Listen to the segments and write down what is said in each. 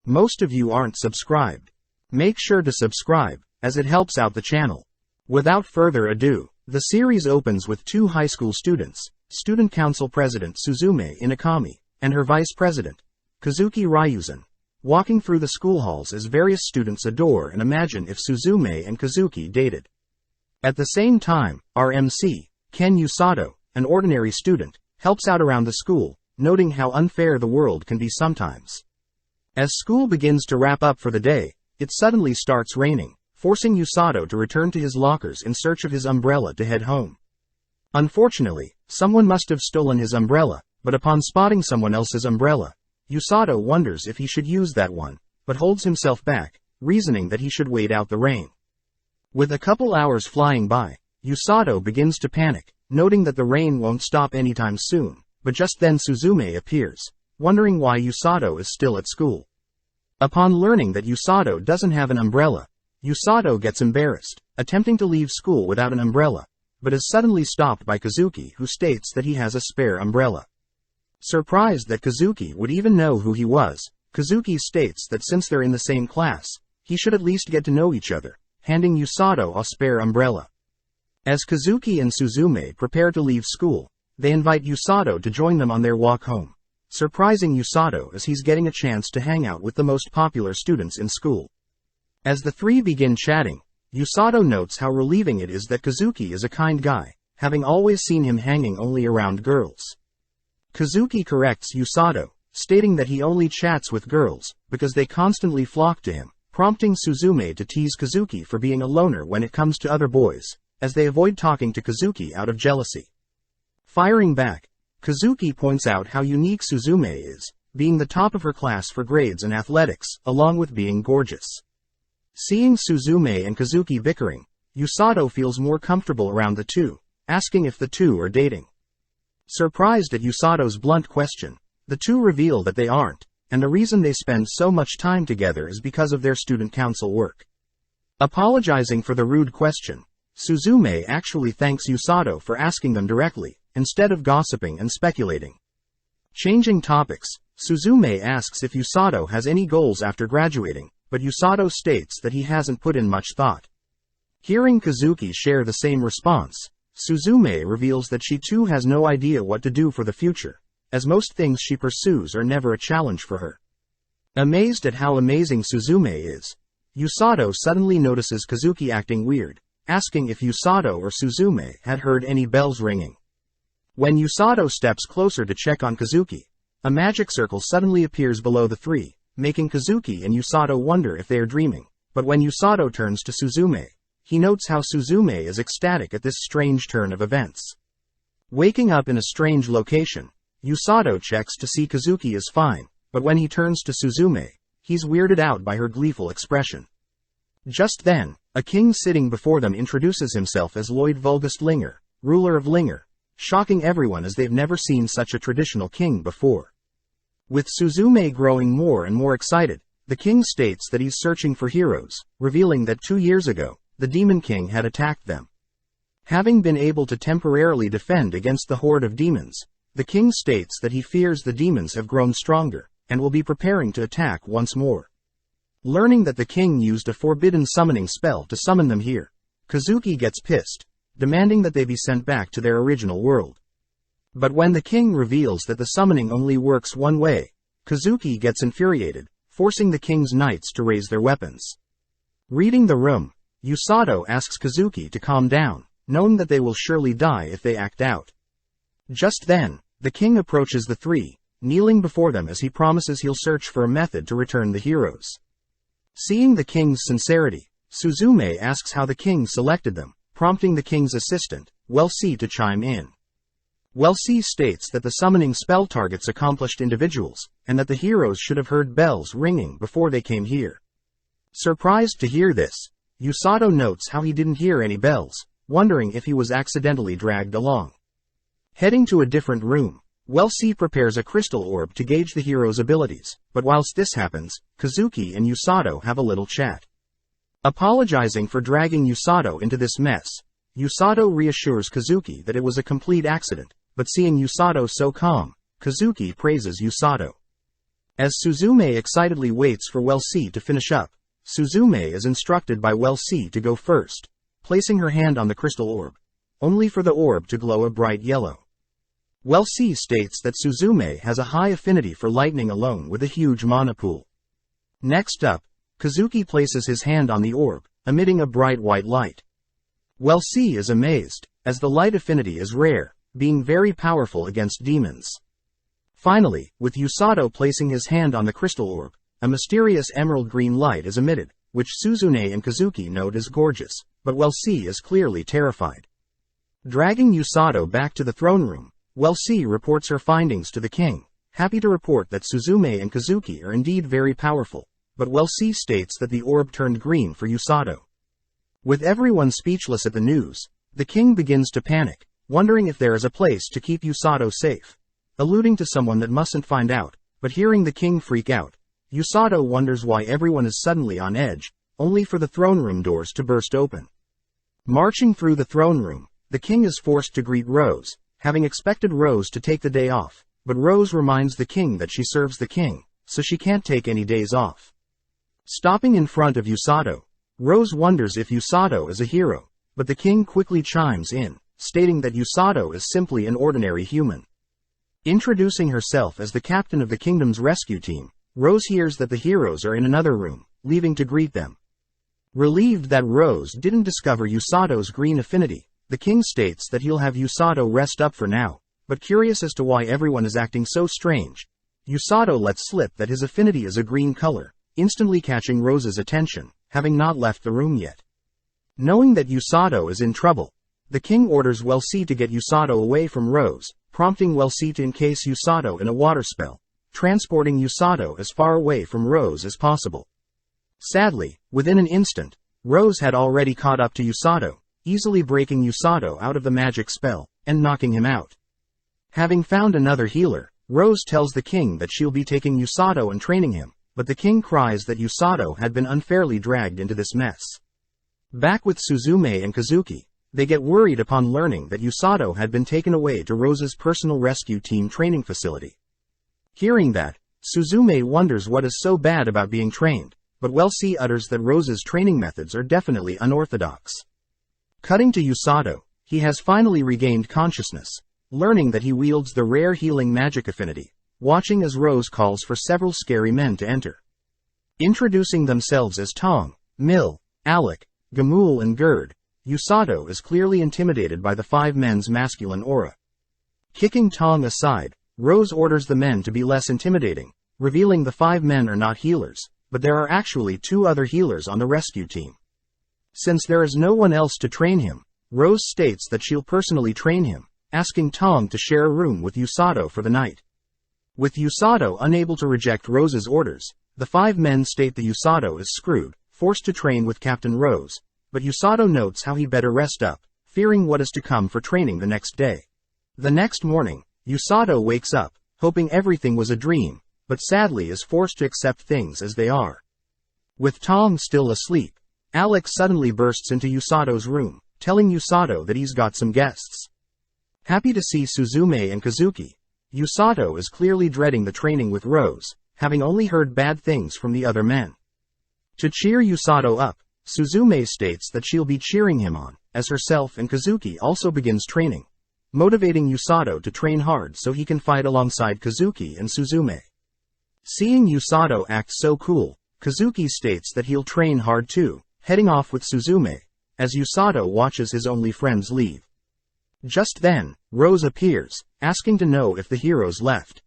Most of you aren't subscribed. Make sure to subscribe, as it helps out the channel. Without further ado, the series opens with two high school students, Student Council President Suzume Inakami, and her Vice President, Kazuki Ryuzan, walking through the school halls as various students adore and imagine if Suzume and Kazuki dated. At the same time, our MC, Ken Usato, an ordinary student, helps out around the school, noting how unfair the world can be sometimes. As school begins to wrap up for the day, it suddenly starts raining, forcing Usato to return to his lockers in search of his umbrella to head home. Unfortunately, someone must have stolen his umbrella, but upon spotting someone else's umbrella, Usato wonders if he should use that one, but holds himself back, reasoning that he should wait out the rain. With a couple hours flying by, Usato begins to panic, noting that the rain won't stop anytime soon, but just then Suzume appears, wondering why Usato is still at school. Upon learning that Usato doesn't have an umbrella, Usato gets embarrassed, attempting to leave school without an umbrella, but is suddenly stopped by Kazuki, who states that he has a spare umbrella. Surprised that Kazuki would even know who he was, Kazuki states that since they're in the same class, he should at least get to know each other, handing Usato a spare umbrella. As Kazuki and Suzume prepare to leave school, they invite Usato to join them on their walk home, surprising Usato as he's getting a chance to hang out with the most popular students in school. As the three begin chatting, Usato notes how relieving it is that Kazuki is a kind guy, having always seen him hanging only around girls. Kazuki corrects Usato, stating that he only chats with girls, because they constantly flock to him, prompting Suzume to tease Kazuki for being a loner when it comes to other boys, as they avoid talking to Kazuki out of jealousy. Firing back, Kazuki points out how unique Suzume is, being the top of her class for grades and athletics, along with being gorgeous. Seeing Suzume and Kazuki bickering, Usato feels more comfortable around the two, asking if the two are dating. Surprised at Usato's blunt question, the two reveal that they aren't, and the reason they spend so much time together is because of their student council work. Apologizing for the rude question, Suzume actually thanks Usato for asking them directly, instead of gossiping and speculating. Changing topics, Suzume asks if Usato has any goals after graduating, but Usato states that he hasn't put in much thought. Hearing Kazuki share the same response, Suzume reveals that she too has no idea what to do for the future, as most things she pursues are never a challenge for her. Amazed at how amazing Suzume is, Usato suddenly notices Kazuki acting weird, asking if Usato or Suzume had heard any bells ringing. When Usato steps closer to check on Kazuki, a magic circle suddenly appears below the three, making Kazuki and Usato wonder if they are dreaming, but when Usato turns to Suzume, he notes how Suzume is ecstatic at this strange turn of events. Waking up in a strange location, Usato checks to see Kazuki is fine, but when he turns to Suzume, he's weirded out by her gleeful expression. Just then, a king sitting before them introduces himself as Lloyd Vulgust Linger, ruler of Linger, shocking everyone as they've never seen such a traditional king before. With Suzume growing more and more excited, the king states that he's searching for heroes, revealing that 2 years ago, the Demon King had attacked them. Having been able to temporarily defend against the horde of demons, the king states that he fears the demons have grown stronger, and will be preparing to attack once more. Learning that the king used a forbidden summoning spell to summon them here, Kazuki gets pissed, demanding that they be sent back to their original world. But when the king reveals that the summoning only works one way, Kazuki gets infuriated, forcing the king's knights to raise their weapons. Reading the room, Usato asks Kazuki to calm down, knowing that they will surely die if they act out. Just then, the king approaches the three, kneeling before them as he promises he'll search for a method to return the heroes. Seeing the king's sincerity, Suzume asks how the king selected them, prompting the king's assistant, Welsi, to chime in. Welsi states that the summoning spell targets accomplished individuals, and that the heroes should have heard bells ringing before they came here. Surprised to hear this, Usato notes how he didn't hear any bells, wondering if he was accidentally dragged along. Heading to a different room, Welsi prepares a crystal orb to gauge the hero's abilities, but whilst this happens, Kazuki and Usato have a little chat. Apologizing for dragging Usato into this mess, Usato reassures Kazuki that it was a complete accident, but seeing Usato so calm, Kazuki praises Usato. As Suzume excitedly waits for Welsi to finish up, Suzume is instructed by Welsi to go first, placing her hand on the crystal orb, only for the orb to glow a bright yellow. Welsi states that Suzume has a high affinity for lightning alone with a huge mana pool. Next up, Kazuki places his hand on the orb, emitting a bright white light. Welsi is amazed, as the light affinity is rare, being very powerful against demons. Finally, with Usato placing his hand on the crystal orb, a mysterious emerald green light is emitted, which Suzune and Kazuki note as gorgeous, but Welsi is clearly terrified. Dragging Usato back to the throne room, Welsi reports her findings to the king, happy to report that Suzume and Kazuki are indeed very powerful, but Welsi states that the orb turned green for Usato. With everyone speechless at the news, the king begins to panic, wondering if there is a place to keep Usato safe, alluding to someone that mustn't find out, but hearing the king freak out, Usato wonders why everyone is suddenly on edge, only for the throne room doors to burst open. Marching through the throne room, the king is forced to greet Rose, having expected Rose to take the day off, but Rose reminds the king that she serves the king, so she can't take any days off. Stopping in front of Usato, Rose wonders if Usato is a hero, but the king quickly chimes in, stating that Usato is simply an ordinary human. Introducing herself as the captain of the kingdom's rescue team, Rose hears that the heroes are in another room, leaving to greet them. Relieved that Rose didn't discover Usato's green affinity, the king states that he'll have Usato rest up for now, but curious as to why everyone is acting so strange, Usato lets slip that his affinity is a green color, instantly catching Rose's attention, having not left the room yet. Knowing that Usato is in trouble, the king orders Welsi to get Usato away from Rose, prompting Welsi to encase Usato in a water spell, transporting Usato as far away from Rose as possible. Sadly, within an instant, Rose had already caught up to Usato, easily breaking Usato out of the magic spell, and knocking him out. Having found another healer, Rose tells the king that she'll be taking Usato and training him, but the king cries that Usato had been unfairly dragged into this mess. Back with Suzume and Kazuki, they get worried upon learning that Usato had been taken away to Rose's personal rescue team training facility. Hearing that, Suzume wonders what is so bad about being trained, but Welsi utters that Rose's training methods are definitely unorthodox. Cutting to Usato, he has finally regained consciousness, learning that he wields the rare healing magic affinity, watching as Rose calls for several scary men to enter. Introducing themselves as Tong, Mill, Alec, Gamul and Gerd, Usato is clearly intimidated by the five men's masculine aura. Kicking Tong aside, Rose orders the men to be less intimidating, revealing the five men are not healers, but there are actually two other healers on the rescue team. Since there is no one else to train him, Rose states that she'll personally train him, asking Tong to share a room with Usato for the night. With Usato unable to reject Rose's orders, the five men state that Usato is screwed, forced to train with Captain Rose, but Usato notes how he better rest up, fearing what is to come for training the next day. The next morning, Usato wakes up, hoping everything was a dream, but sadly is forced to accept things as they are. With Tong still asleep, Alex suddenly bursts into Usato's room, telling Usato that he's got some guests. Happy to see Suzume and Kazuki, Usato is clearly dreading the training with Rose, having only heard bad things from the other men. To cheer Usato up, Suzume states that she'll be cheering him on, as herself and Kazuki also begins training, motivating Usato to train hard so he can fight alongside Kazuki and Suzume. Seeing Usato act so cool, Kazuki states that he'll train hard too, heading off with Suzume, as Usato watches his only friends leave. Just then, Rose appears, asking to know if the heroes left.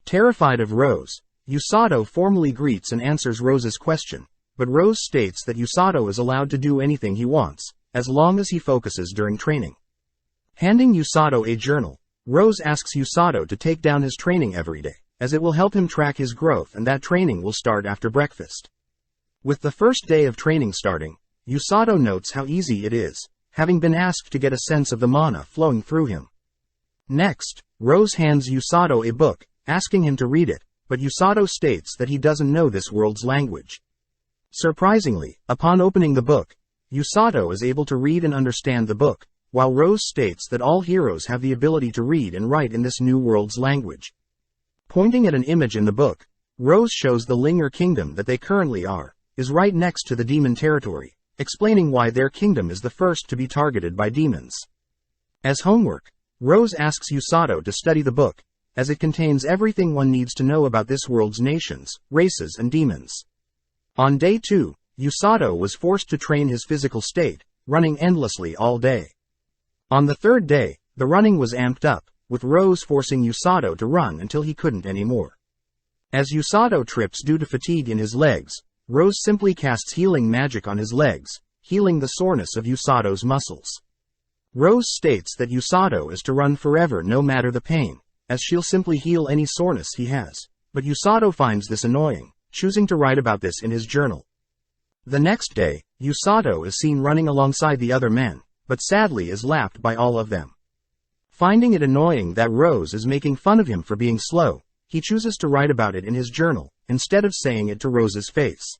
Terrified of Rose, Usato formally greets and answers Rose's question, but Rose states that Usato is allowed to do anything he wants, as long as he focuses during training. Handing Usato a journal, Rose asks Usato to take down his training every day, as it will help him track his growth and that training will start after breakfast. With the first day of training starting, Usato notes how easy it is, having been asked to get a sense of the mana flowing through him. Next, Rose hands Usato a book, asking him to read it, but Usato states that he doesn't know this world's language. Surprisingly, upon opening the book, Usato is able to read and understand the book, while Rose states that all heroes have the ability to read and write in this new world's language. Pointing at an image in the book, Rose shows the Linger kingdom that they currently are, is right next to the demon territory, explaining why their kingdom is the first to be targeted by demons. As homework, Rose asks Usato to study the book, as it contains everything one needs to know about this world's nations, races and demons. On day 2, Usato was forced to train his physical state, running endlessly all day. On the third day, the running was amped up, with Rose forcing Usato to run until he couldn't anymore. As Usato trips due to fatigue in his legs, Rose simply casts healing magic on his legs, healing the soreness of Usato's muscles. Rose states that Usato is to run forever no matter the pain, as she'll simply heal any soreness he has, but Usato finds this annoying, choosing to write about this in his journal. The next day, Usato is seen running alongside the other men, but sadly is lapped by all of them. Finding it annoying that Rose is making fun of him for being slow, he chooses to write about it in his journal, instead of saying it to Rose's face.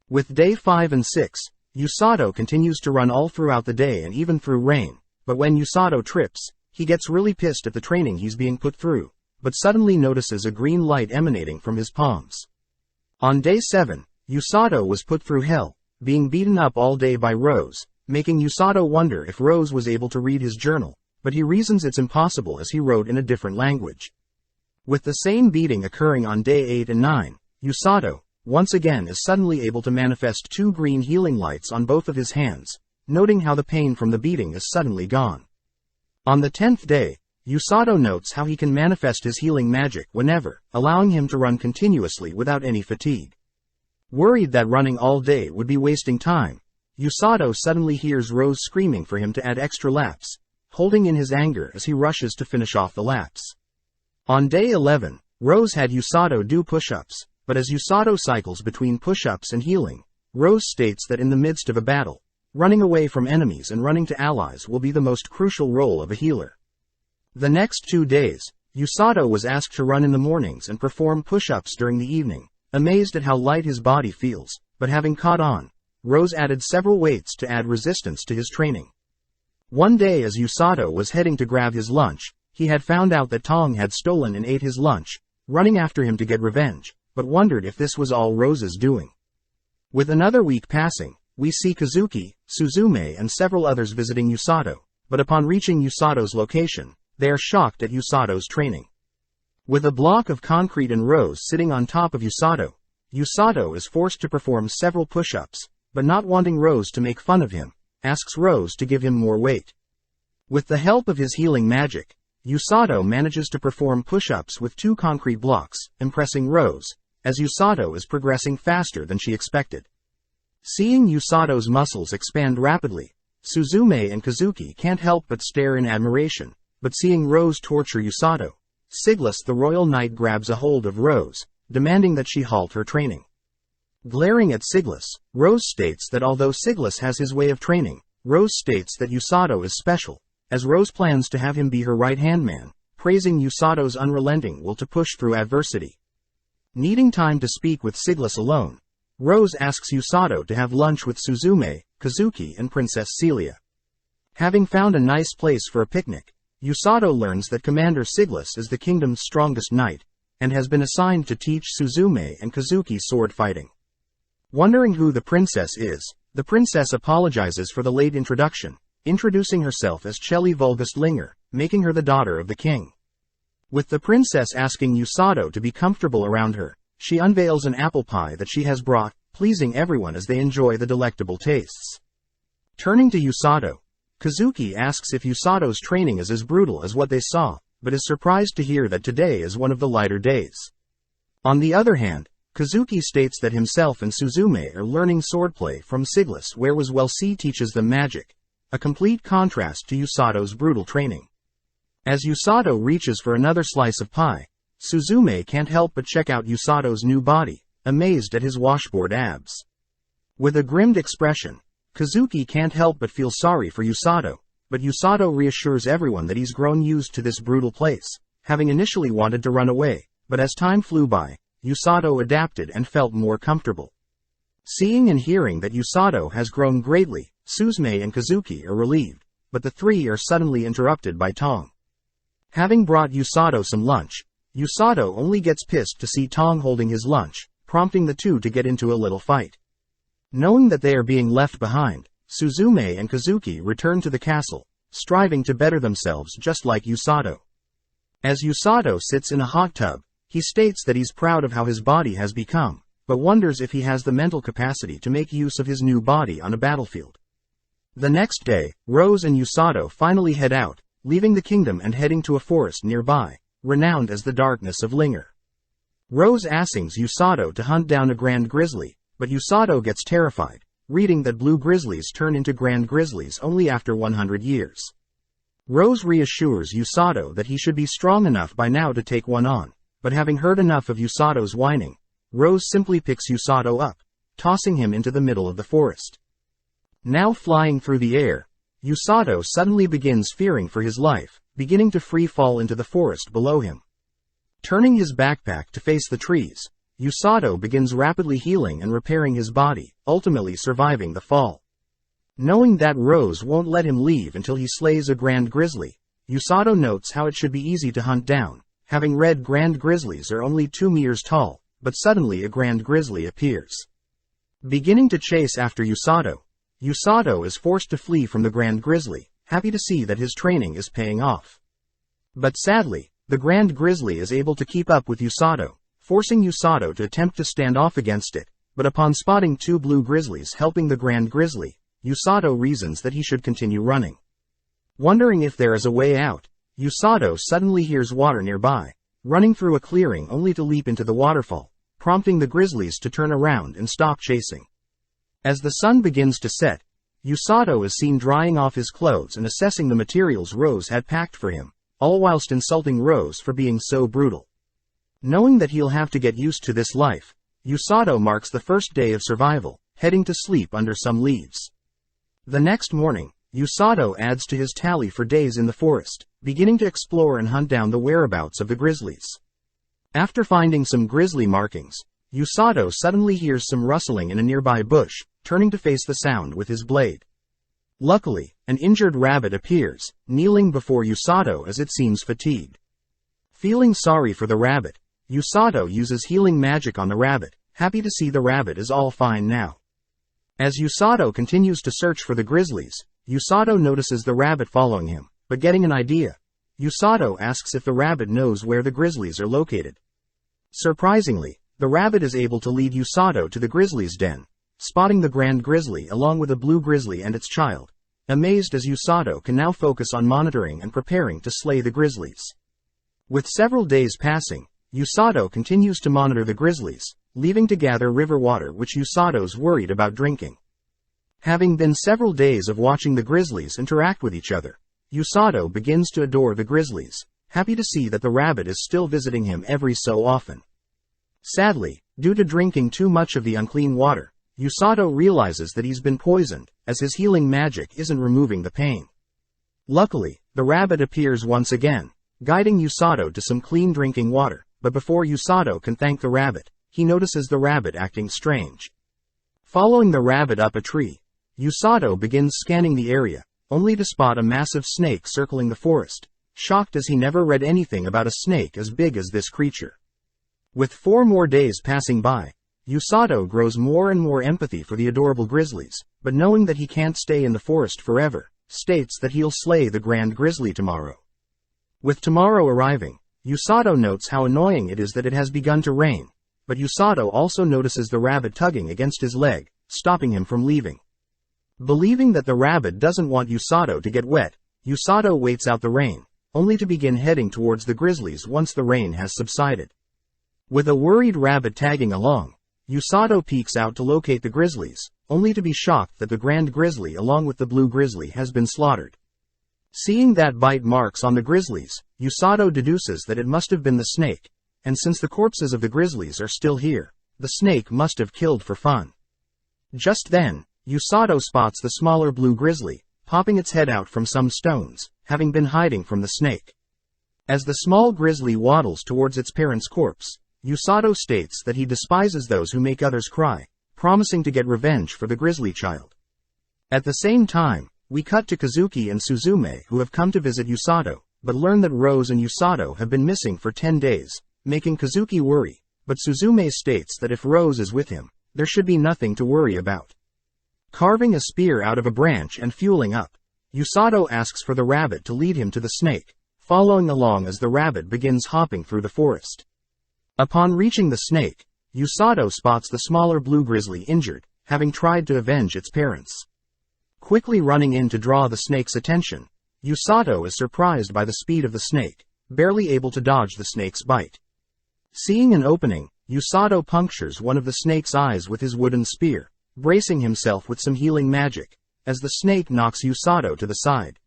With day 5 and 6, Usato continues to run all throughout the day and even through rain, but when Usato trips, he gets really pissed at the training he's being put through, but suddenly notices a green light emanating from his palms. On day 7, Usato was put through hell, being beaten up all day by Rose, making Usato wonder if Rose was able to read his journal, but he reasons it's impossible as he wrote in a different language. With the same beating occurring on day 8 and 9, Usato, once again is suddenly able to manifest 2 green healing lights on both of his hands, noting how the pain from the beating is suddenly gone. On the 10th day, Usato notes how he can manifest his healing magic whenever, allowing him to run continuously without any fatigue. Worried that running all day would be wasting time, Usato suddenly hears Rose screaming for him to add extra laps, holding in his anger as he rushes to finish off the laps. On day 11, Rose had Usato do push-ups, but as Usato cycles between push-ups and healing, Rose states that in the midst of a battle, running away from enemies and running to allies will be the most crucial role of a healer. The next 2 days, Usato was asked to run in the mornings and perform push-ups during the evening, amazed at how light his body feels, but having caught on, Rose added several weights to add resistance to his training. One day as Usato was heading to grab his lunch, he had found out that Tong had stolen and ate his lunch, running after him to get revenge, but wondered if this was all Rose's doing. With another week passing, we see Kazuki, Suzume and several others visiting Usato, but upon reaching Usato's location, they are shocked at Usato's training. With a block of concrete and Rose sitting on top of Usato, Usato is forced to perform several push-ups, but not wanting Rose to make fun of him, asks Rose to give him more weight. With the help of his healing magic, Usato manages to perform push-ups with 2 concrete blocks, impressing Rose, as Usato is progressing faster than she expected. Seeing Usato's muscles expand rapidly, Suzume and Kazuki can't help but stare in admiration, but seeing Rose torture Usato, Siglus the Royal Knight grabs a hold of Rose, demanding that she halt her training. Glaring at Siglus, Rose states that although Siglus has his way of training, Rose states that Usato is special, as Rose plans to have him be her right-hand man, praising Usato's unrelenting will to push through adversity. Needing time to speak with Siglus alone, Rose asks Usato to have lunch with Suzume, Kazuki and Princess Celia. Having found a nice place for a picnic, Usato learns that Commander Siglus is the kingdom's strongest knight, and has been assigned to teach Suzume and Kazuki sword fighting. Wondering who the princess is, the princess apologizes for the late introduction, introducing herself as Chelly Vulgust Linger, making her the daughter of the king. With the princess asking Usato to be comfortable around her, she unveils an apple pie that she has brought, pleasing everyone as they enjoy the delectable tastes. Turning to Usato, Kazuki asks if Usato's training is as brutal as what they saw, but is surprised to hear that today is one of the lighter days. On the other hand, Kazuki states that himself and Suzume are learning swordplay from Siglus, whereas C teaches them magic, a complete contrast to Usato's brutal training. As Usato reaches for another slice of pie, Suzume can't help but check out Usato's new body, amazed at his washboard abs. With a grimmed expression, Kazuki can't help but feel sorry for Usato, but Usato reassures everyone that he's grown used to this brutal place, having initially wanted to run away, but as time flew by, Usato adapted and felt more comfortable. Seeing and hearing that Usato has grown greatly, Suzume and Kazuki are relieved, but the three are suddenly interrupted by Tong. Having brought Usato some lunch, Usato only gets pissed to see Tong holding his lunch, prompting the two to get into a little fight. Knowing that they are being left behind, Suzume and Kazuki return to the castle, striving to better themselves just like Usato. As Usato sits in a hot tub, he states that he's proud of how his body has become, but wonders if he has the mental capacity to make use of his new body on a battlefield. The next day, Rose and Usato finally head out, leaving the kingdom and heading to a forest nearby, renowned as the Darkness of Linger. Rose asks Usato to hunt down a grand grizzly, but Usato gets terrified, reading that blue grizzlies turn into grand grizzlies only after 100 years. Rose reassures Usato that he should be strong enough by now to take one on, but having heard enough of Usato's whining, Rose simply picks Usato up, tossing him into the middle of the forest. Now flying through the air, Usato suddenly begins fearing for his life, beginning to free fall into the forest below him. Turning his backpack to face the trees, Usato begins rapidly healing and repairing his body, ultimately surviving the fall. Knowing that Rose won't let him leave until he slays a grand grizzly, Usato notes how it should be easy to hunt down, having read grand grizzlies are only 2 meters tall, but suddenly a grand grizzly appears. Beginning to chase after Usato, Usato is forced to flee from the grand grizzly, happy to see that his training is paying off. But sadly, the grand grizzly is able to keep up with Usato, forcing Usato to attempt to stand off against it, but upon spotting 2 blue grizzlies helping the grand grizzly, Usato reasons that he should continue running. Wondering if there is a way out, Usato suddenly hears water nearby, running through a clearing only to leap into the waterfall, prompting the grizzlies to turn around and stop chasing. As the sun begins to set, Usato is seen drying off his clothes and assessing the materials Rose had packed for him, all whilst insulting Rose for being so brutal. Knowing that he'll have to get used to this life, Usato marks the first day of survival, heading to sleep under some leaves. The next morning, Usato adds to his tally for days in the forest, beginning to explore and hunt down the whereabouts of the grizzlies. After finding some grizzly markings, Usato suddenly hears some rustling in a nearby bush, turning to face the sound with his blade. Luckily, an injured rabbit appears, kneeling before Usato as it seems fatigued. Feeling sorry for the rabbit, Usato uses healing magic on the rabbit, happy to see the rabbit is all fine now. As Usato continues to search for the grizzlies, Usato notices the rabbit following him, but getting an idea, Usato asks if the rabbit knows where the grizzlies are located. Surprisingly, the rabbit is able to lead Usato to the grizzlies' den, spotting the grand grizzly along with a blue grizzly and its child, amazed as Usato can now focus on monitoring and preparing to slay the grizzlies. With several days passing, Usato continues to monitor the grizzlies, leaving to gather river water which Usato's worried about drinking. Having been several days of watching the grizzlies interact with each other, Usato begins to adore the grizzlies, happy to see that the rabbit is still visiting him every so often. Sadly, due to drinking too much of the unclean water, Usato realizes that he's been poisoned, as his healing magic isn't removing the pain. Luckily, the rabbit appears once again, guiding Usato to some clean drinking water, but before Usato can thank the rabbit, he notices the rabbit acting strange. Following the rabbit up a tree, Usato begins scanning the area, only to spot a massive snake circling the forest, shocked as he never read anything about a snake as big as this creature. With 4 more days passing by, Usato grows more and more empathy for the adorable grizzlies, but knowing that he can't stay in the forest forever, states that he'll slay the grand grizzly tomorrow. With tomorrow arriving, Usato notes how annoying it is that it has begun to rain, but Usato also notices the rabbit tugging against his leg, stopping him from leaving. Believing that the rabbit doesn't want Usato to get wet, Usato waits out the rain, only to begin heading towards the grizzlies once the rain has subsided. With a worried rabbit tagging along, Usato peeks out to locate the grizzlies, only to be shocked that the grand grizzly along with the blue grizzly has been slaughtered. Seeing that bite marks on the grizzlies, Usato deduces that it must have been the snake, and since the corpses of the grizzlies are still here, the snake must have killed for fun. Just then, Usato spots the smaller blue grizzly, popping its head out from some stones, having been hiding from the snake. As the small grizzly waddles towards its parent's corpse, Usato states that he despises those who make others cry, promising to get revenge for the grizzly child. At the same time, we cut to Kazuki and Suzume who have come to visit Usato, but learn that Rose and Usato have been missing for 10 days, making Kazuki worry, but Suzume states that if Rose is with him, there should be nothing to worry about. Carving a spear out of a branch and fueling up, Usato asks for the rabbit to lead him to the snake, following along as the rabbit begins hopping through the forest. Upon reaching the snake, Usato spots the smaller blue grizzly injured, having tried to avenge its parents. Quickly running in to draw the snake's attention, Usato is surprised by the speed of the snake, barely able to dodge the snake's bite. Seeing an opening, Usato punctures one of the snake's eyes with his wooden spear, bracing himself with some healing magic, as the snake knocks Usato to the side.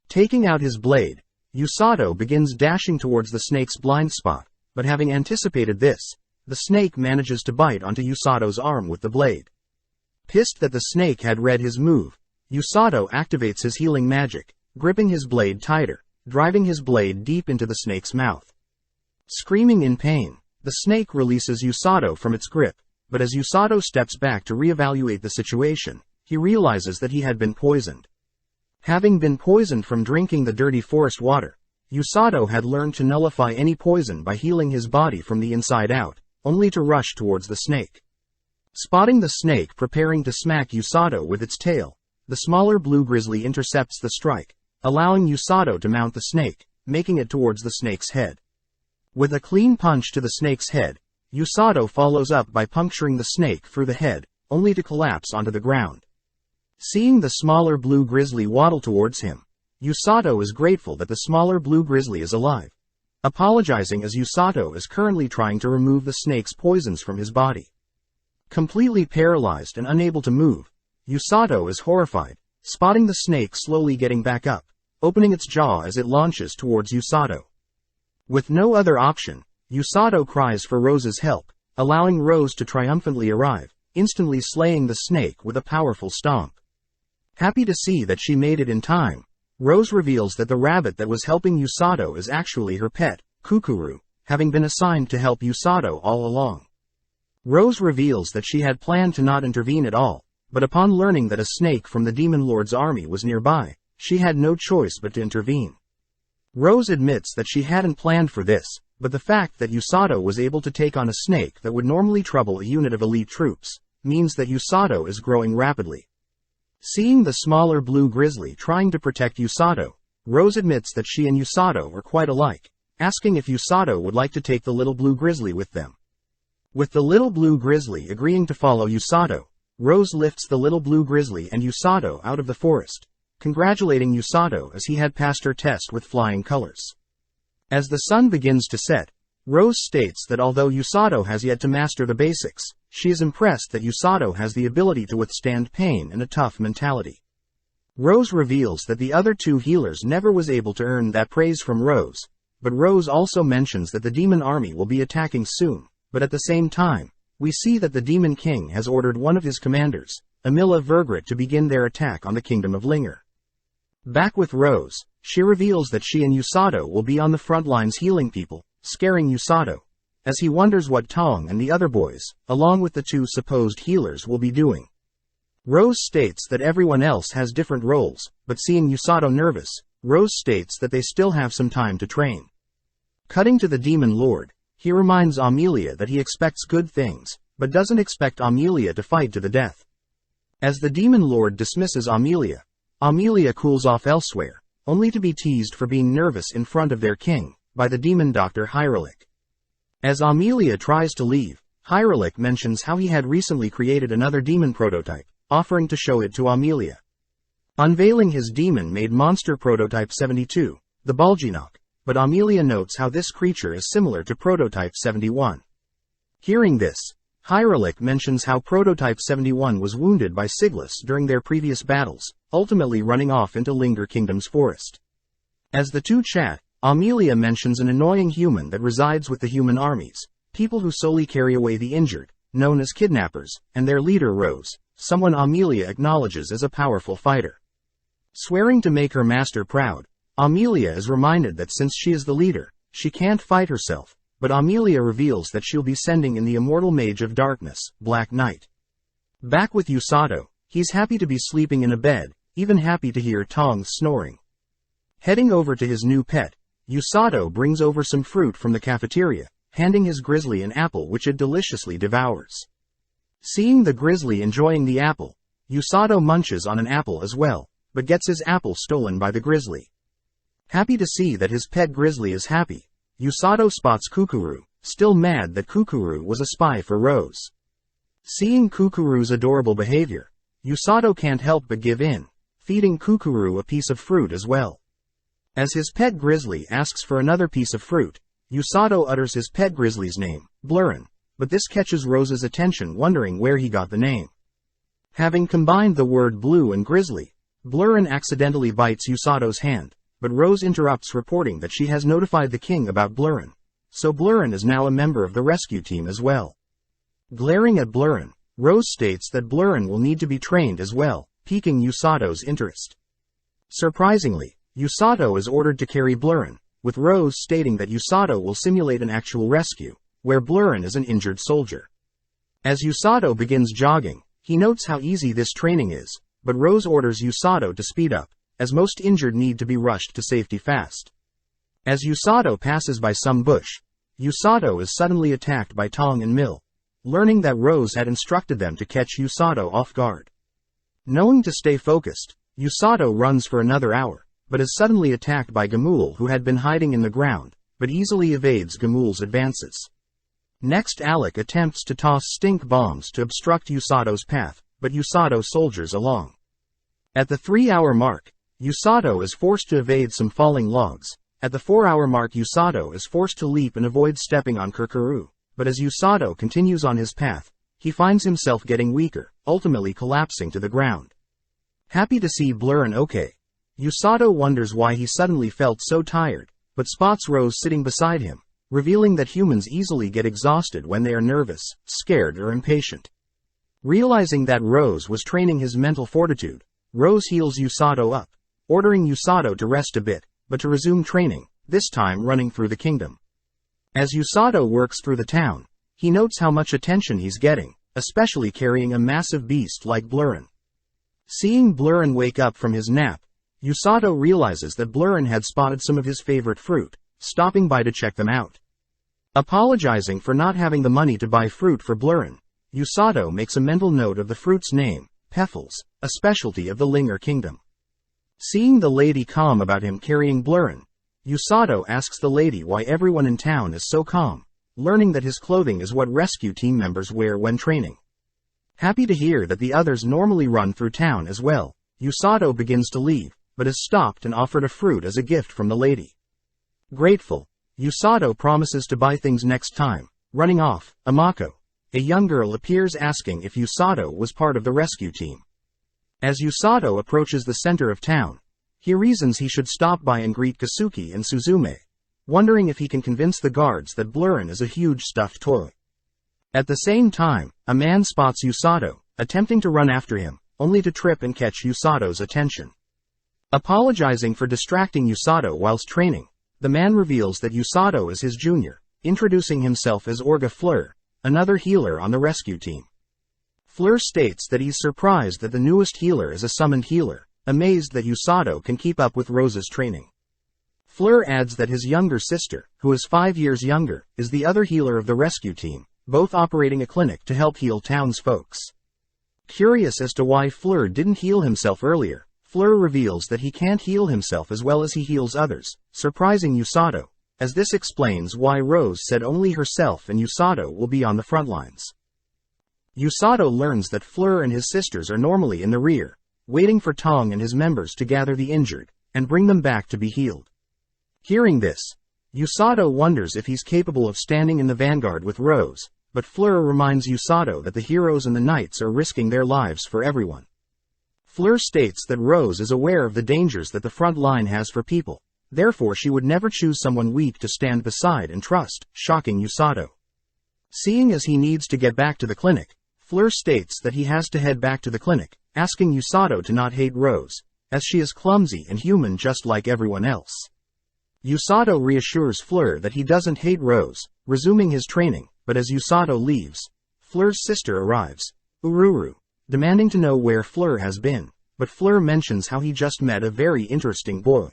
Taking out his blade, Usato begins dashing towards the snake's blind spot, but having anticipated this, the snake manages to bite onto Usato's arm with the blade. Pissed that the snake had read his move, Usato activates his healing magic, gripping his blade tighter, driving his blade deep into the snake's mouth. Screaming in pain, the snake releases Usato from its grip, but as Usato steps back to reevaluate the situation, he realizes that he had been poisoned. Having been poisoned from drinking the dirty forest water, Usato had learned to nullify any poison by healing his body from the inside out, only to rush towards the snake. Spotting the snake preparing to smack Usato with its tail, the smaller blue grizzly intercepts the strike, allowing Usato to mount the snake, making it towards the snake's head. With a clean punch to the snake's head, Usato follows up by puncturing the snake through the head, only to collapse onto the ground. Seeing the smaller blue grizzly waddle towards him, Usato is grateful that the smaller blue grizzly is alive, apologizing as Usato is currently trying to remove the snake's poisons from his body. Completely paralyzed and unable to move, Usato is horrified, spotting the snake slowly getting back up, opening its jaw as it launches towards Usato. With no other option, Usato cries for Rose's help, allowing Rose to triumphantly arrive, instantly slaying the snake with a powerful stomp. Happy to see that she made it in time, Rose reveals that the rabbit that was helping Usato is actually her pet, Kukuru, having been assigned to help Usato all along. Rose reveals that she had planned to not intervene at all, but upon learning that a snake from the Demon Lord's army was nearby, she had no choice but to intervene. Rose admits that she hadn't planned for this, but the fact that Usato was able to take on a snake that would normally trouble a unit of elite troops, means that Usato is growing rapidly. Seeing the smaller blue grizzly trying to protect Usato, Rose admits that she and Usato are quite alike, asking if Usato would like to take the little blue grizzly with them. With the little blue grizzly agreeing to follow Usato, Rose lifts the little blue grizzly and Usato out of the forest, congratulating Usato as he had passed her test with flying colors. As the sun begins to set, Rose states that although Usato has yet to master the basics, she is impressed that Usato has the ability to withstand pain and a tough mentality. Rose reveals that the other two healers never was able to earn that praise from Rose, but Rose also mentions that the demon army will be attacking soon, but at the same time, we see that the Demon King has ordered one of his commanders, Amila Vergrit, to begin their attack on the Kingdom of Linger. Back with Rose, she reveals that she and Usato will be on the front lines healing people, scaring Usato, as he wonders what Tong and the other boys, along with the two supposed healers, will be doing. Rose states that everyone else has different roles, but seeing Usato nervous, Rose states that they still have some time to train. Cutting to the Demon Lord, he reminds Amelia that he expects good things, but doesn't expect Amelia to fight to the death. As the Demon Lord dismisses Amelia, Amelia cools off elsewhere, only to be teased for being nervous in front of their king, by the demon doctor Hyrule. As Amelia tries to leave, Hyrule mentions how he had recently created another demon prototype, offering to show it to Amelia. Unveiling his demon-made monster prototype 72, the Bulginok, but Amelia notes how this creature is similar to prototype 71. Hearing this, Hyrule mentions how prototype 71 was wounded by Siglas during their previous battles, ultimately running off into Linger Kingdom's forest. As the two chat, Amelia mentions an annoying human that resides with the human armies, people who solely carry away the injured, known as kidnappers, and their leader Rose, someone Amelia acknowledges as a powerful fighter. Swearing to make her master proud, Amelia is reminded that since she is the leader, she can't fight herself, but Amelia reveals that she'll be sending in the immortal mage of darkness, Black Knight. Back with Usato, he's happy to be sleeping in a bed, even happy to hear Tong snoring. Heading over to his new pet, Usato brings over some fruit from the cafeteria, handing his grizzly an apple which it deliciously devours. Seeing the grizzly enjoying the apple, Usato munches on an apple as well, but gets his apple stolen by the grizzly. Happy to see that his pet grizzly is happy, Usato spots Kukuru, still mad that Kukuru was a spy for Rose. Seeing Kukuru's adorable behavior, Usato can't help but give in, feeding Kukuru a piece of fruit as well. As his pet grizzly asks for another piece of fruit, Usato utters his pet grizzly's name, Blurrin, but this catches Rose's attention, wondering where he got the name. Having combined the word blue and grizzly, Blurrin accidentally bites Usato's hand, but Rose interrupts, reporting that she has notified the king about Blurrin, so Blurrin is now a member of the rescue team as well. Glaring at Blurrin, Rose states that Blurrin will need to be trained as well, piquing Usato's interest. Surprisingly, Usato is ordered to carry Blurrin, with Rose stating that Usato will simulate an actual rescue, where Blurrin is an injured soldier. As Usato begins jogging, he notes how easy this training is, but Rose orders Usato to speed up, as most injured need to be rushed to safety fast. As Usato passes by some bush, Usato is suddenly attacked by Tong and Mill, learning that Rose had instructed them to catch Usato off guard. Knowing to stay focused, Usato runs for another hour, but is suddenly attacked by Gamul, who had been hiding in the ground, but easily evades Gamul's advances. Next, Alec attempts to toss stink bombs to obstruct Usato's path, but Usato soldiers along. At the 3-hour mark, Usato is forced to evade some falling logs. At the 4-hour mark, Usato is forced to leap and avoid stepping on Kukuru, but as Usato continues on his path, he finds himself getting weaker, ultimately collapsing to the ground. Happy to see Blurrin okay, Usato wonders why he suddenly felt so tired, but spots Rose sitting beside him, revealing that humans easily get exhausted when they are nervous, scared, or impatient. Realizing that Rose was training his mental fortitude, Rose heals Usato up, ordering Usato to rest a bit, but to resume training, this time running through the kingdom. As Usato works through the town, he notes how much attention he's getting, especially carrying a massive beast like Blurrin. Seeing Blurrin wake up from his nap, Usato realizes that Blurrin had spotted some of his favorite fruit, stopping by to check them out. Apologizing for not having the money to buy fruit for Blurrin, Usato makes a mental note of the fruit's name, Peffles, a specialty of the Linger Kingdom. Seeing the lady calm about him carrying Blurrin, Usato asks the lady why everyone in town is so calm, learning that his clothing is what rescue team members wear when training. Happy to hear that the others normally run through town as well, Usato begins to leave, but is stopped and offered a fruit as a gift from the lady. Grateful, Usato promises to buy things next time. Running off, Amako, a young girl, appears asking if Usato was part of the rescue team. As Usato approaches the center of town, he reasons he should stop by and greet Kasuki and Suzume, wondering if he can convince the guards that Blurrin is a huge stuffed toy. At the same time, a man spots Usato, attempting to run after him, only to trip and catch Usato's attention. Apologizing for distracting Usato whilst training, the man reveals that Usato is his junior, introducing himself as Orga Fleur, another healer on the rescue team. Fleur states that he's surprised that the newest healer is a summoned healer, amazed that Usato can keep up with Rose's training. Fleur adds that his younger sister, who is 5 years younger, is the other healer of the rescue team, both operating a clinic to help heal townsfolks. Curious as to why Fleur didn't heal himself earlier, Fleur reveals that he can't heal himself as well as he heals others, surprising Usato, as this explains why Rose said only herself and Usato will be on the front lines. Usato learns that Fleur and his sisters are normally in the rear, waiting for Tong and his members to gather the injured, and bring them back to be healed. Hearing this, Usato wonders if he's capable of standing in the vanguard with Rose, but Fleur reminds Usato that the heroes and the knights are risking their lives for everyone. Fleur states that Rose is aware of the dangers that the front line has for people, therefore she would never choose someone weak to stand beside and trust, shocking Usato. Seeing as he needs to get back to the clinic, Fleur states that he has to head back to the clinic, asking Usato to not hate Rose, as she is clumsy and human just like everyone else. Usato reassures Fleur that he doesn't hate Rose, resuming his training, but as Usato leaves, Fleur's sister arrives, Ururu, demanding to know where Fleur has been, but Fleur mentions how he just met a very interesting boy.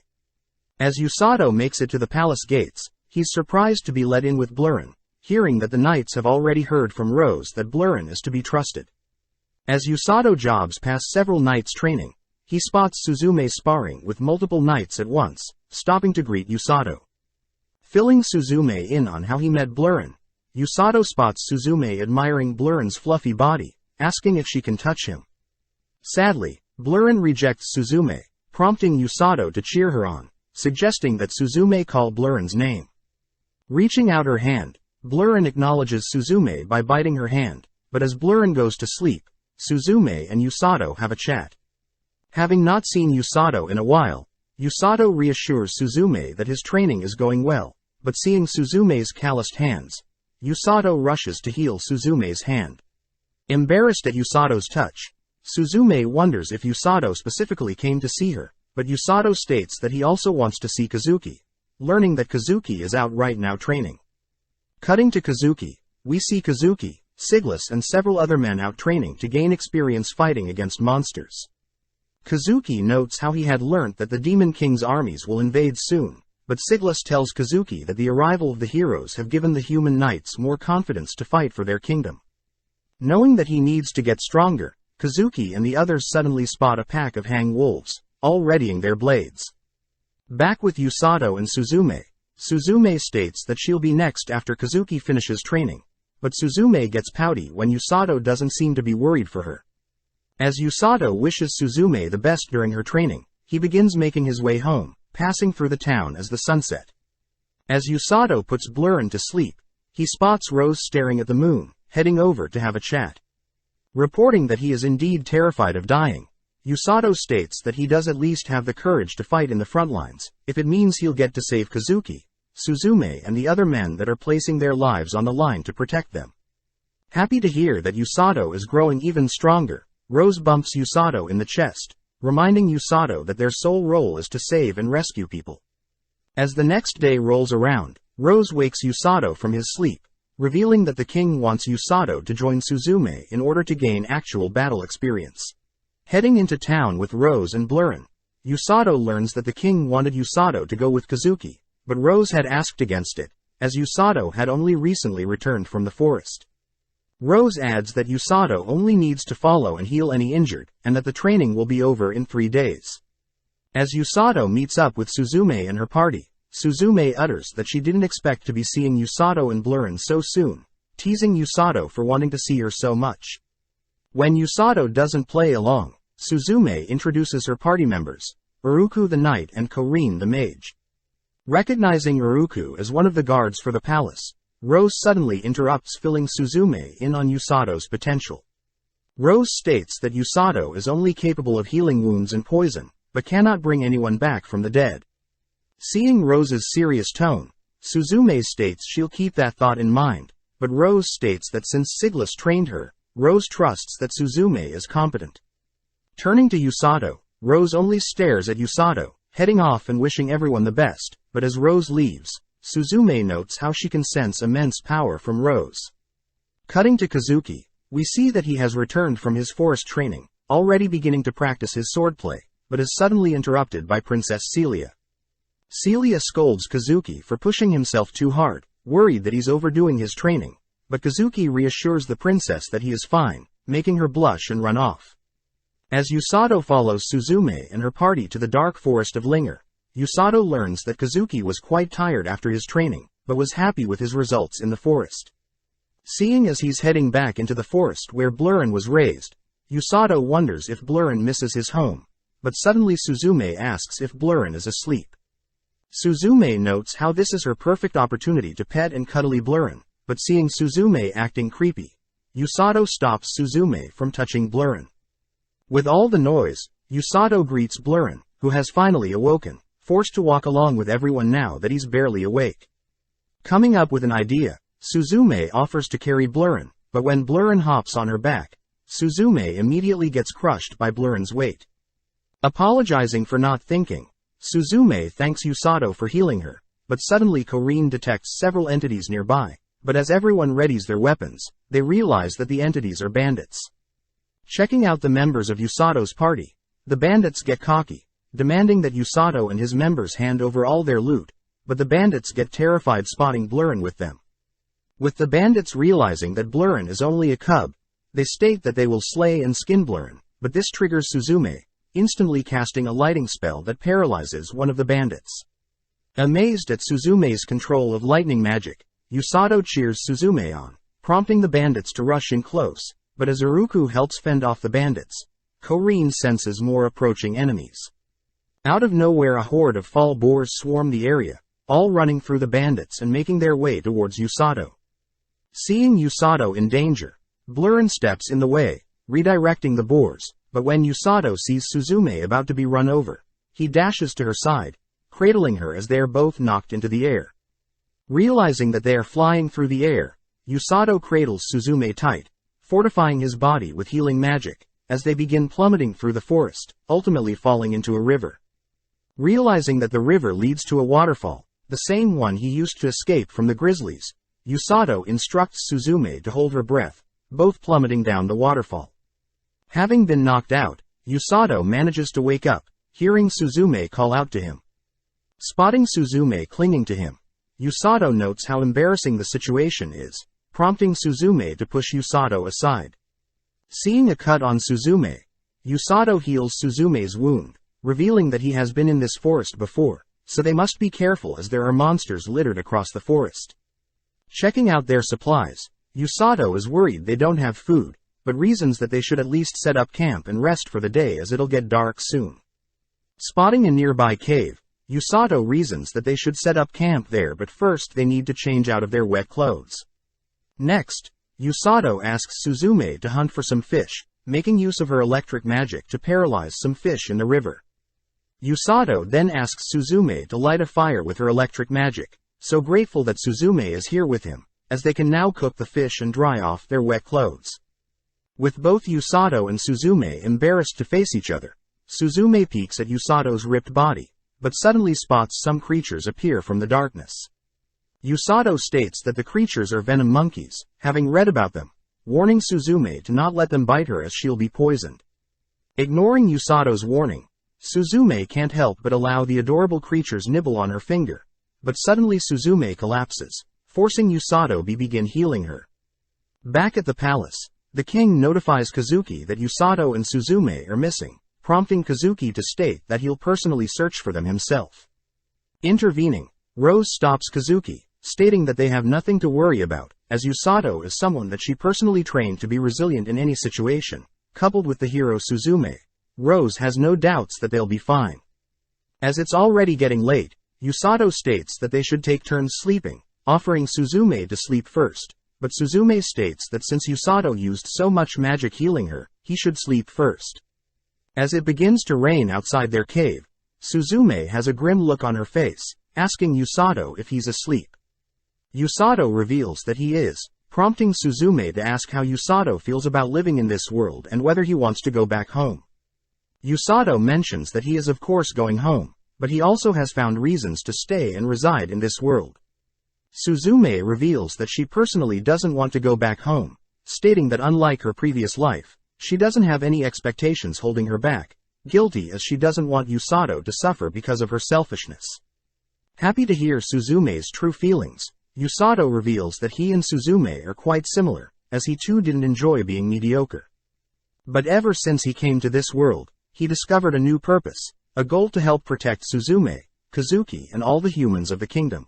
As Usato makes it to the palace gates, he's surprised to be let in with Blurren, hearing that the knights have already heard from Rose that Blurren is to be trusted. As Usato jogs past several knights training, he spots Suzume sparring with multiple knights at once, stopping to greet Usato. Filling Suzume in on how he met Blurren, Usato spots Suzume admiring Blurren's fluffy body, asking if she can touch him. Sadly, Blurren rejects Suzume, prompting Usato to cheer her on, suggesting that Suzume call Blurren's name. Reaching out her hand, Blurren acknowledges Suzume by biting her hand, but as Blurren goes to sleep, Suzume and Usato have a chat. Having not seen Usato in a while, Usato reassures Suzume that his training is going well, but seeing Suzume's calloused hands, Usato rushes to heal Suzume's hand. Embarrassed at Usato's touch, Suzume wonders if Usato specifically came to see her, but Usato states that he also wants to see Kazuki, learning that Kazuki is out right now training. Cutting to Kazuki, we see Kazuki, Siglus and several other men out training to gain experience fighting against monsters. Kazuki notes how he had learnt that the Demon King's armies will invade soon, but Siglus tells Kazuki that the arrival of the heroes have given the human knights more confidence to fight for their kingdom. Knowing that he needs to get stronger, Kazuki and the others suddenly spot a pack of hang wolves, all readying their blades. Back with Usato and Suzume, Suzume states that she'll be next after Kazuki finishes training, but Suzume gets pouty when Usato doesn't seem to be worried for her. As Usato wishes Suzume the best during her training, he begins making his way home, passing through the town as the sun set. As Usato puts Blurren to sleep, he spots Rose staring at the moon, heading over to have a chat. Reporting that he is indeed terrified of dying, Usato states that he does at least have the courage to fight in the front lines, if it means he'll get to save Kazuki, Suzume and the other men that are placing their lives on the line to protect them. Happy to hear that Usato is growing even stronger, Rose bumps Usato in the chest, reminding Usato that their sole role is to save and rescue people. As the next day rolls around, Rose wakes Usato from his sleep, revealing that the king wants Usato to join Suzume in order to gain actual battle experience. Heading into town with Rose and Blurren, Usato learns that the king wanted Usato to go with Kazuki, but Rose had asked against it, as Usato had only recently returned from the forest. Rose adds that Usato only needs to follow and heal any injured, and that the training will be over in 3 days. As Usato meets up with Suzume and her party, Suzume utters that she didn't expect to be seeing Usato and Blurren so soon, teasing Usato for wanting to see her so much. When Usato doesn't play along, Suzume introduces her party members, Uruku the knight and Korin the mage. Recognizing Uruku as one of the guards for the palace, Rose suddenly interrupts, filling Suzume in on Usato's potential. Rose states that Usato is only capable of healing wounds and poison, but cannot bring anyone back from the dead. Seeing Rose's serious tone, Suzume states she'll keep that thought in mind, but Rose states that since Siglus trained her, Rose trusts that Suzume is competent. Turning to Usato, Rose only stares at Usato, heading off and wishing everyone the best, but as Rose leaves, Suzume notes how she can sense immense power from Rose. Cutting to Kazuki, we see that he has returned from his forest training, already beginning to practice his swordplay, but is suddenly interrupted by Princess Celia. Celia scolds Kazuki for pushing himself too hard, worried that he's overdoing his training, but Kazuki reassures the princess that he is fine, making her blush and run off. As Usato follows Suzume and her party to the dark forest of Linger, Usato learns that Kazuki was quite tired after his training, but was happy with his results in the forest. Seeing as he's heading back into the forest where Blurren was raised, Usato wonders if Blurren misses his home, but suddenly Suzume asks if Blurren is asleep. Suzume notes how this is her perfect opportunity to pet and cuddly Blurren, but seeing Suzume acting creepy, Usato stops Suzume from touching Blurren. With all the noise, Usato greets Blurren, who has finally awoken, forced to walk along with everyone now that he's barely awake. Coming up with an idea, Suzume offers to carry Blurren, but when Blurren hops on her back, Suzume immediately gets crushed by Blurren's weight. Apologizing for not thinking, Suzume thanks Usato for healing her, but suddenly Korin detects several entities nearby, but as everyone readies their weapons, they realize that the entities are bandits. Checking out the members of Usato's party, the bandits get cocky, demanding that Usato and his members hand over all their loot, but the bandits get terrified spotting Blurren with them. With the bandits realizing that Blurren is only a cub, they state that they will slay and skin Blurren, but this triggers Suzume, instantly casting a lighting spell that paralyzes one of the bandits. Amazed at Suzume's control of lightning magic, Usato cheers Suzume on, prompting the bandits to rush in close, but as Uruku helps fend off the bandits, Korin senses more approaching enemies. Out of nowhere a horde of fall boars swarm the area, all running through the bandits and making their way towards Usato. Seeing Usato in danger, Blurren steps in the way, redirecting the boars, but when Usato sees Suzume about to be run over, he dashes to her side, cradling her as they are both knocked into the air. Realizing that they are flying through the air, Usato cradles Suzume tight, fortifying his body with healing magic, as they begin plummeting through the forest, ultimately falling into a river. Realizing that the river leads to a waterfall, the same one he used to escape from the grizzlies, Usato instructs Suzume to hold her breath, both plummeting down the waterfall. Having been knocked out, Usato manages to wake up, hearing Suzume call out to him. Spotting Suzume clinging to him, Usato notes how embarrassing the situation is, prompting Suzume to push Usato aside. Seeing a cut on Suzume, Usato heals Suzume's wound, revealing that he has been in this forest before, so they must be careful as there are monsters littered across the forest. Checking out their supplies, Usato is worried they don't have food, but reasons that they should at least set up camp and rest for the day as it'll get dark soon. Spotting a nearby cave, Usato reasons that they should set up camp there, but first they need to change out of their wet clothes. Next, Usato asks Suzume to hunt for some fish, making use of her electric magic to paralyze some fish in the river. Usato then asks Suzume to light a fire with her electric magic, so grateful that Suzume is here with him, as they can now cook the fish and dry off their wet clothes. With both Usato and Suzume embarrassed to face each other, Suzume peeks at Usato's ripped body, but suddenly spots some creatures appear from the darkness. Usato states that the creatures are venom monkeys, having read about them, warning Suzume to not let them bite her as she'll be poisoned. Ignoring Usato's warning, Suzume can't help but allow the adorable creatures nibble on her finger, but suddenly Suzume collapses, forcing Usato to begin healing her. Back at the palace, the king notifies Kazuki that Usato and Suzume are missing, prompting Kazuki to state that he'll personally search for them himself. Intervening, Rose stops Kazuki, stating that they have nothing to worry about, as Usato is someone that she personally trained to be resilient in any situation. Coupled with the hero Suzume, Rose has no doubts that they'll be fine. As it's already getting late, Usato states that they should take turns sleeping, offering Suzume to sleep first, but Suzume states that since Usato used so much magic healing her, he should sleep first. As it begins to rain outside their cave, Suzume has a grim look on her face, asking Usato if he's asleep. Usato reveals that he is, prompting Suzume to ask how Usato feels about living in this world and whether he wants to go back home. Usato mentions that he is of course going home, but he also has found reasons to stay and reside in this world. Suzume reveals that she personally doesn't want to go back home, stating that unlike her previous life, she doesn't have any expectations holding her back, guilty as she doesn't want Usato to suffer because of her selfishness. Happy to hear Suzume's true feelings, Usato reveals that he and Suzume are quite similar, as he too didn't enjoy being mediocre. But ever since he came to this world, he discovered a new purpose, a goal to help protect Suzume, Kazuki and all the humans of the kingdom.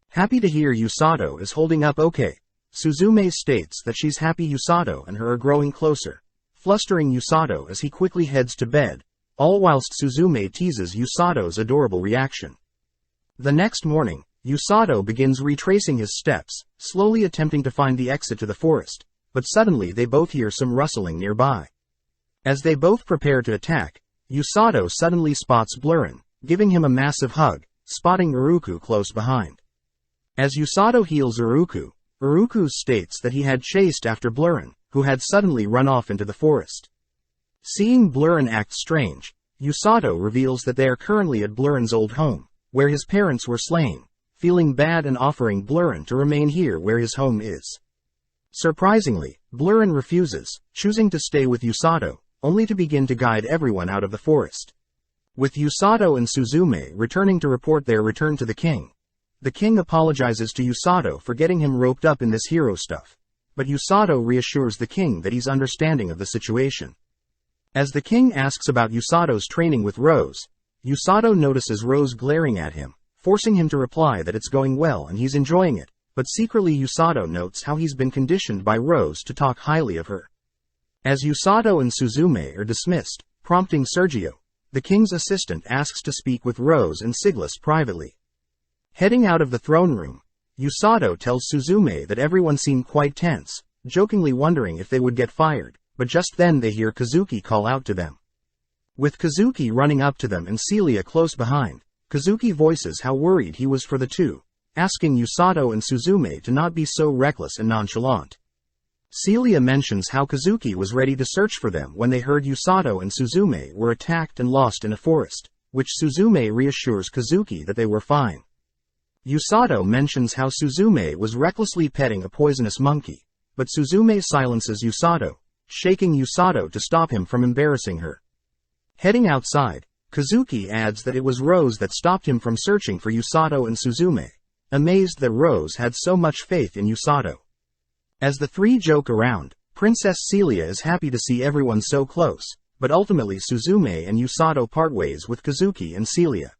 Happy to hear Usato is holding up okay. Suzume states that she's happy Usato and her are growing closer, flustering Usato as he quickly heads to bed, all whilst Suzume teases Usato's adorable reaction. The next morning, Usato begins retracing his steps, slowly attempting to find the exit to the forest, but suddenly they both hear some rustling nearby. As they both prepare to attack, Usato suddenly spots Blurren, giving him a massive hug, spotting Uruku close behind. As Usato heals Uruku, Uruku states that he had chased after Blurren, who had suddenly run off into the forest. Seeing Blurren act strange, Usato reveals that they are currently at Blurren's old home, where his parents were slain, feeling bad and offering Blurren to remain here where his home is. Surprisingly, Blurren refuses, choosing to stay with Usato, only to begin to guide everyone out of the forest. With Usato and Suzume returning to report their return to the king apologizes to Usato for getting him roped up in this hero stuff, but Usato reassures the king that he's understanding of the situation. As the king asks about Usato's training with Rose, Usato notices Rose glaring at him, forcing him to reply that it's going well and he's enjoying it, but secretly Usato notes how he's been conditioned by Rose to talk highly of her. As Usato and Suzume are dismissed, prompting Sergio, the king's assistant asks to speak with Rose and Siglas privately. Heading out of the throne room, Usato tells Suzume that everyone seemed quite tense, jokingly wondering if they would get fired, but just then they hear Kazuki call out to them. With Kazuki running up to them and Celia close behind, Kazuki voices how worried he was for the two, asking Usato and Suzume to not be so reckless and nonchalant. Celia mentions how Kazuki was ready to search for them when they heard Usato and Suzume were attacked and lost in a forest, which Suzume reassures Kazuki that they were fine. Usato mentions how Suzume was recklessly petting a poisonous monkey, but Suzume silences Usato, shaking Usato to stop him from embarrassing her. Heading outside, Kazuki adds that it was Rose that stopped him from searching for Usato and Suzume, amazed that Rose had so much faith in Usato. As the three joke around, Princess Celia is happy to see everyone so close, but ultimately Suzume and Usato part ways with Kazuki and Celia.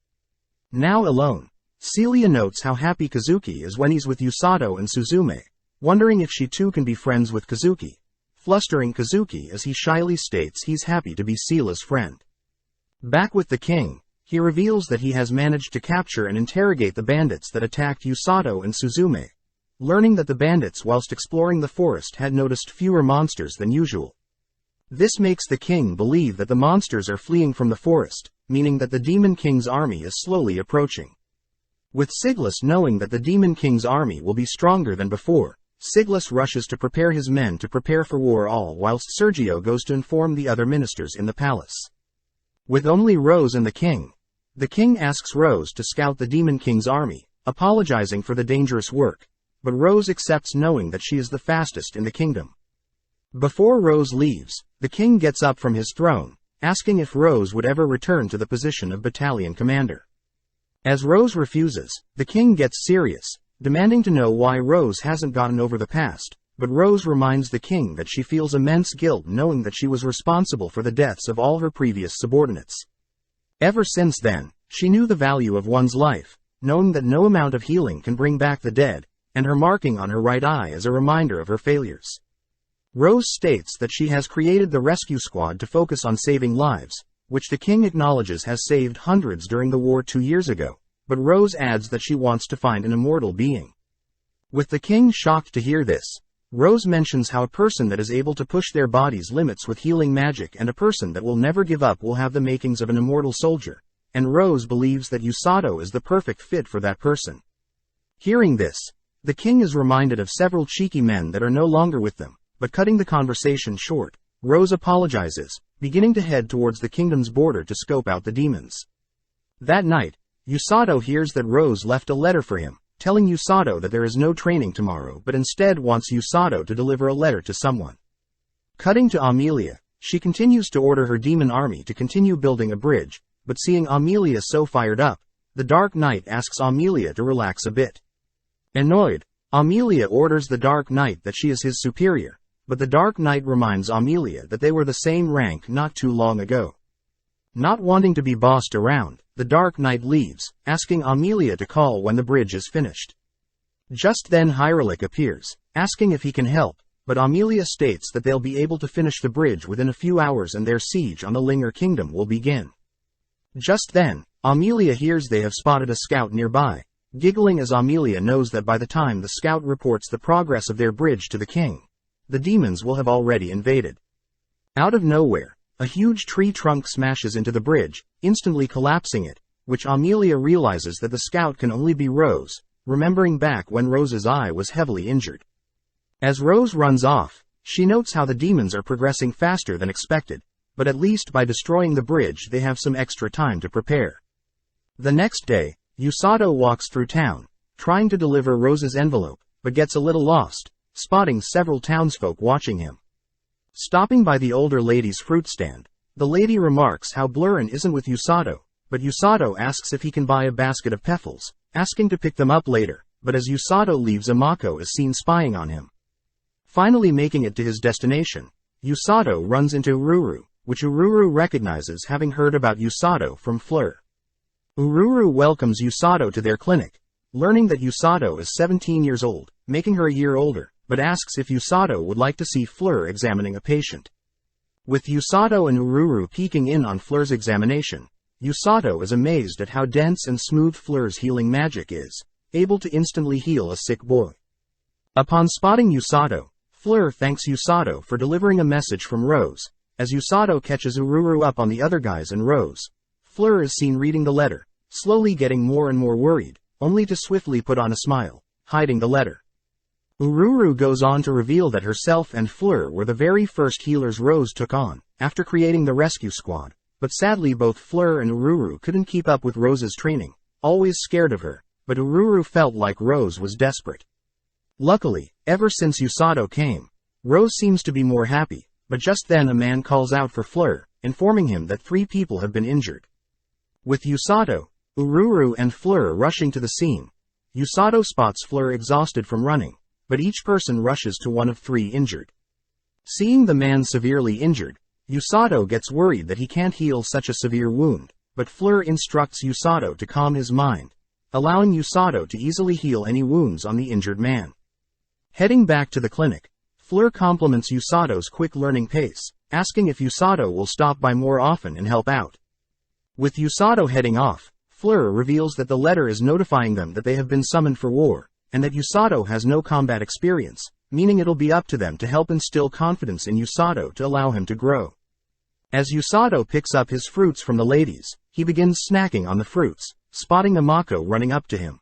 Now alone, Celia notes how happy Kazuki is when he's with Usato and Suzume, wondering if she too can be friends with Kazuki, flustering Kazuki as he shyly states he's happy to be Celia's friend. Back with the king, he reveals that he has managed to capture and interrogate the bandits that attacked Usato and Suzume, learning that the bandits whilst exploring the forest had noticed fewer monsters than usual. This makes the king believe that the monsters are fleeing from the forest, meaning that the Demon King's army is slowly approaching. With Siglas knowing that the Demon King's army will be stronger than before, Siglas rushes to prepare his men to prepare for war all whilst Sergio goes to inform the other ministers in the palace. With only Rose and the king asks Rose to scout the Demon King's army, apologizing for the dangerous work, but Rose accepts knowing that she is the fastest in the kingdom. Before Rose leaves, the king gets up from his throne, asking if Rose would ever return to the position of battalion commander. As Rose refuses, the king gets serious, demanding to know why Rose hasn't gotten over the past, but Rose reminds the king that she feels immense guilt knowing that she was responsible for the deaths of all her previous subordinates. Ever since then, she knew the value of one's life, knowing that no amount of healing can bring back the dead, and her marking on her right eye is a reminder of her failures. Rose states that she has created the rescue squad to focus on saving lives, which the king acknowledges has saved hundreds during the war 2 years ago, but Rose adds that she wants to find an immortal being. With the king shocked to hear this, Rose mentions how a person that is able to push their body's limits with healing magic and a person that will never give up will have the makings of an immortal soldier, and Rose believes that Usato is the perfect fit for that person. Hearing this, the king is reminded of several cheeky men that are no longer with them, but cutting the conversation short, Rose apologizes, beginning to head towards the kingdom's border to scope out the demons. That night, Usato hears that Rose left a letter for him, telling Usato that there is no training tomorrow but instead wants Usato to deliver a letter to someone. Cutting to Amelia, she continues to order her demon army to continue building a bridge, but seeing Amelia so fired up, the Dark Knight asks Amelia to relax a bit. Annoyed, Amelia orders the Dark Knight that she is his superior, but the Dark Knight reminds Amelia that they were the same rank not too long ago. Not wanting to be bossed around, the Dark Knight leaves, asking Amelia to call when the bridge is finished. Just then Hyrule appears, asking if he can help, but Amelia states that they'll be able to finish the bridge within a few hours and their siege on the Linger Kingdom will begin. Just then, Amelia hears they have spotted a scout nearby, giggling as Amelia knows that by the time the scout reports the progress of their bridge to the king, the demons will have already invaded. Out of nowhere, a huge tree trunk smashes into the bridge, instantly collapsing it, which Amelia realizes that the scout can only be Rose, remembering back when Rose's eye was heavily injured. As Rose runs off, she notes how the demons are progressing faster than expected, but at least by destroying the bridge they have some extra time to prepare. The next day, Usato walks through town, trying to deliver Rose's envelope, but gets a little lost, spotting several townsfolk watching him. Stopping by the older lady's fruit stand, the lady remarks how Blurrin isn't with Usato, but Usato asks if he can buy a basket of peffles, asking to pick them up later, but as Usato leaves, Amako is seen spying on him. Finally making it to his destination, Usato runs into Ururu, which Ururu recognizes, having heard about Usato from Fleur. Ururu welcomes Usato to their clinic, learning that Usato is 17 years old, making her a year older, but asks if Usato would like to see Fleur examining a patient. With Usato and Ururu peeking in on Fleur's examination, Usato is amazed at how dense and smooth Fleur's healing magic is, able to instantly heal a sick boy. Upon spotting Usato, Fleur thanks Usato for delivering a message from Rose. As Usato catches Ururu up on the other guys and Rose, Fleur is seen reading the letter, slowly getting more and more worried, only to swiftly put on a smile, hiding the letter. Ururu goes on to reveal that herself and Fleur were the very first healers Rose took on, after creating the rescue squad, but sadly both Fleur and Ururu couldn't keep up with Rose's training, always scared of her, but Ururu felt like Rose was desperate. Luckily, ever since Usato came, Rose seems to be more happy, but just then a man calls out for Fleur, informing him that 3 people have been injured. With Usato, Ururu and Fleur rushing to the scene, Usato spots Fleur exhausted from running, but each person rushes to one of 3 injured. Seeing the man severely injured, Usato gets worried that he can't heal such a severe wound, but Fleur instructs Usato to calm his mind, allowing Usato to easily heal any wounds on the injured man. Heading back to the clinic, Fleur compliments Usato's quick learning pace, asking if Usato will stop by more often and help out. With Usato heading off, Fleur reveals that the letter is notifying them that they have been summoned for war, and that Usato has no combat experience, meaning it'll be up to them to help instill confidence in Usato to allow him to grow. As Usato picks up his fruits from the ladies, he begins snacking on the fruits, spotting Amako running up to him.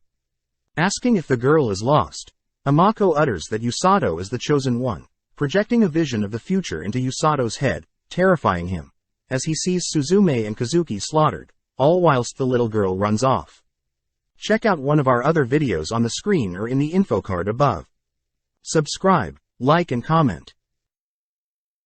Asking if the girl is lost, Amako utters that Usato is the chosen one, projecting a vision of the future into Usato's head, terrifying him, as he sees Suzume and Kazuki slaughtered, all whilst the little girl runs off. Check out one of our other videos on the screen or in the info card above. Subscribe, like and comment.